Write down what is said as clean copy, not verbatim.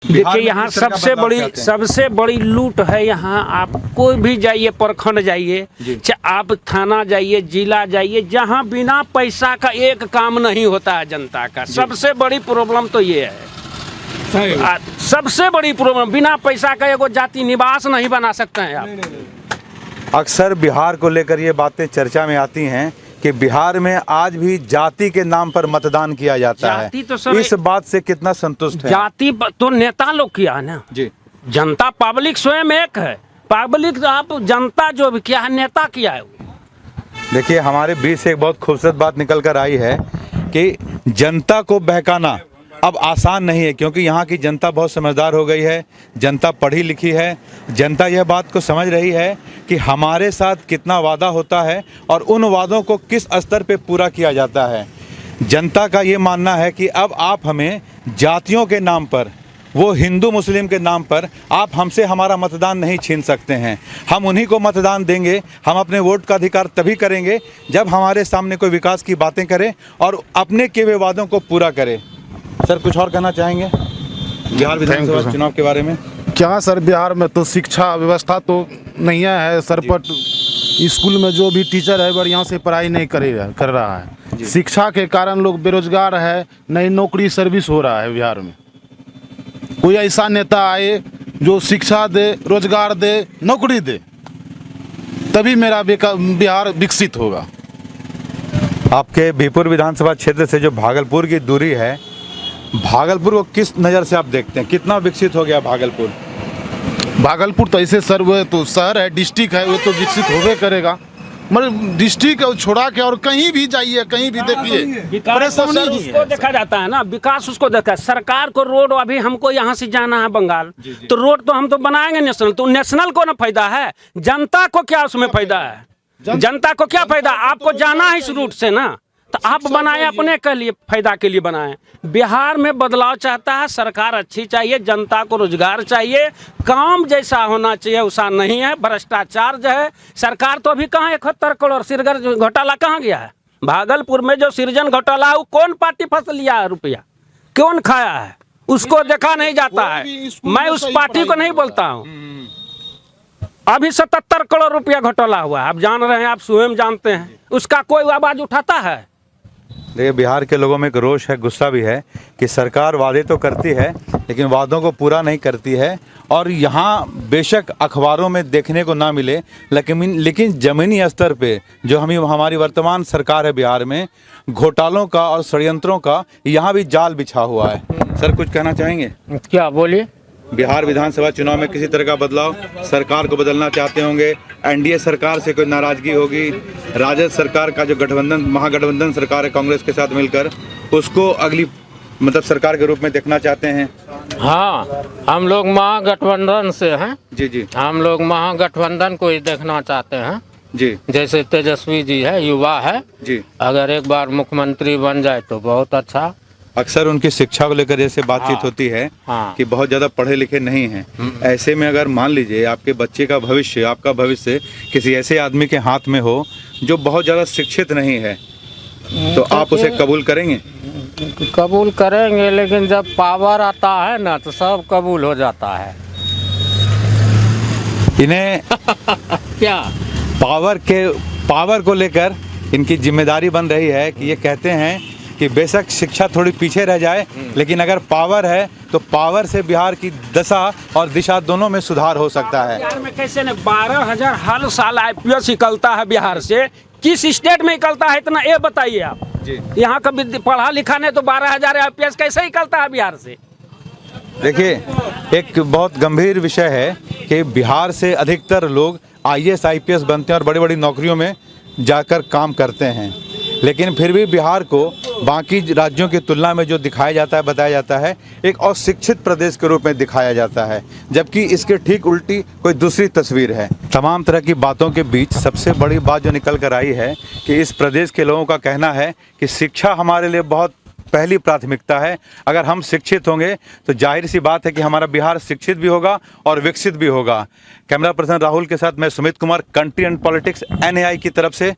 देखिए यहाँ सबसे बड़ी लूट है। यहाँ आप कोई भी जाइए, प्रखंड जाइए, चाहे आप थाना जाइए, जिला जाइए, जहाँ बिना पैसा का एक काम नहीं होता है जनता का। सबसे बड़ी प्रॉब्लम तो ये है, सबसे बड़ी प्रॉब्लम बिना पैसा का एगो जाति निवास नहीं बना सकते हैं आप। अक्सर बिहार को लेकर ये बातें चर्चा में आती हैं कि बिहार में आज भी जाति के नाम पर मतदान किया जाता है। तो इस बात से कितना संतुष्ट है? जाति तो नेता लोग किया है ना जी, जनता पब्लिक स्वयं एक है। पब्लिक आप जनता जो भी किया है, नेता किया है। देखिए हमारे बीच से एक बहुत खूबसूरत बात निकल कर आई है कि जनता को बहकाना अब आसान नहीं है, क्योंकि यहाँ की जनता बहुत समझदार हो गई है, जनता पढ़ी लिखी है, जनता यह बात को समझ रही है कि हमारे साथ कितना वादा होता है और उन वादों को किस स्तर पे पूरा किया जाता है। जनता का ये मानना है कि अब आप हमें जातियों के नाम पर, वो हिंदू मुस्लिम के नाम पर आप हमसे हमारा मतदान नहीं छीन सकते हैं। हम उन्हीं को मतदान देंगे, हम अपने वोट का अधिकार तभी करेंगे जब हमारे सामने कोई विकास की बातें करे और अपने किए हुए वादों को पूरा करे। सर कुछ और कहना चाहेंगे बिहार विधानसभा चुनाव के बारे में? क्या सर, बिहार में तो शिक्षा व्यवस्था तो नहीं है सर, पर स्कूल में जो भी टीचर है बढ़िया से पढ़ाई नहीं कर रहा है। शिक्षा के कारण लोग बेरोजगार है, नई नौकरी सर्विस हो रहा है बिहार में। कोई ऐसा नेता आए जो शिक्षा दे, रोजगार दे, नौकरी दे, तभी मेरा बिहार विकसित होगा। आपके बीरपुर विधानसभा क्षेत्र से जो भागलपुर की दूरी है, भागलपुर को किस नज़र से आप देखते हैं? कितना विकसित हो गया भागलपुर? भागलपुर तो ऐसे सर, वो तो शहर है, डिस्ट्रिक्ट है, वो तो विकसित होबे करेगा। मतलब डिस्ट्रिक्ट है छोड़ा के और कहीं भी जाइए, कहीं भी देखिए विकास उसको देखा जाता है ना, विकास उसको देखा। सरकार को रोड, अभी हमको यहाँ से जाना है बंगाल, तो रोड तो हम तो बनाएंगे नेशनल, तो नेशनल को ना फायदा है, जनता को क्या उसमें फायदा है? जनता को क्या फायदा? आपको जाना है इस रूट से ना, तो आप बनाएं अपने के लिए, फायदा के लिए बनाएं। बिहार में बदलाव चाहता है, सरकार अच्छी चाहिए, जनता को रोजगार चाहिए, काम जैसा होना चाहिए वैसा नहीं है। भ्रष्टाचार जो है, सरकार तो अभी कहाँ 71 करोड़ सृजन घोटाला कहाँ गया है? भागलपुर में जो सृजन घोटाला है वो कौन पार्टी फंस लिया है रुपया, कौन खाया है, उसको देखा नहीं जाता है। मैं उस पार्टी को नहीं बोलता हूँ। अभी 77 करोड़ रुपया घोटाला हुआ है, आप जान रहे हैं, आप स्वयं जानते हैं, उसका कोई आवाज उठाता है? देखिए बिहार के लोगों में एक रोष है, गुस्सा भी है कि सरकार वादे तो करती है लेकिन वादों को पूरा नहीं करती है। और यहाँ बेशक अखबारों में देखने को ना मिले, लेकिन ज़मीनी स्तर पे जो हमारी वर्तमान सरकार है बिहार में, घोटालों का और षड्यंत्रों का यहाँ भी जाल बिछा हुआ है। सर कुछ कहना चाहेंगे? क्या बोलिए? बिहार विधानसभा चुनाव में किसी तरह का बदलाव, सरकार को बदलना चाहते होंगे, एनडीए सरकार से कोई नाराजगी होगी, राजद सरकार का जो गठबंधन, महागठबंधन सरकार है कांग्रेस के साथ मिलकर, उसको अगली मतलब सरकार के रूप में देखना चाहते हैं? हाँ, हम लोग महागठबंधन से हैं। जी, हम लोग महागठबंधन को ही देखना चाहते हैं जी। जैसे तेजस्वी जी है, युवा है जी, अगर एक बार मुख्यमंत्री बन जाए तो बहुत अच्छा। अक्सर उनकी शिक्षा को लेकर जैसे बातचीत होती है कि बहुत ज़्यादा पढ़े लिखे नहीं हैं। ऐसे में अगर मान लीजिए आपके बच्चे का भविष्य, आपका भविष्य किसी ऐसे आदमी के हाथ में हो जो बहुत ज़्यादा शिक्षित नहीं है, तो आप उसे कबूल करेंगे? कबूल करेंगे, लेकिन जब पावर आता है ना तो सब कबूल हो जाता है। इन्हें क्या पावर को लेकर इनकी जिम्मेदारी बन रही है कि ये कहते हैं कि बेशक शिक्षा थोड़ी पीछे रह जाए, लेकिन अगर पावर है तो पावर से बिहार की दशा और दिशा दोनों में सुधार हो सकता है। बिहार में कैसे न 12,000 हर साल IPS निकलता है बिहार से, किस स्टेट में निकलता है इतना, ये बताइए आप जी। यहाँ का पढ़ा लिखा नहीं तो 12,000 IPS कैसे निकलता है बिहार से? देखिए एक बहुत गंभीर विषय है कि बिहार से अधिकतर लोग IAS IPS बनते हैं और बड़ी बड़ी नौकरियों में जाकर काम करते हैं, लेकिन फिर भी बिहार को बाकी राज्यों की तुलना में जो दिखाया जाता है, बताया जाता है, एक अशिक्षित प्रदेश के रूप में दिखाया जाता है, जबकि इसके ठीक उल्टी कोई दूसरी तस्वीर है। तमाम तरह की बातों के बीच सबसे बड़ी बात जो निकल कर आई है कि इस प्रदेश के लोगों का कहना है कि शिक्षा हमारे लिए बहुत पहली प्राथमिकता है। अगर हम शिक्षित होंगे तो जाहिर सी बात है कि हमारा बिहार शिक्षित भी होगा और विकसित भी होगा। कैमरा पर्सन राहुल के साथ मैं Sumit Kumar, country and politics NAI की तरफ से।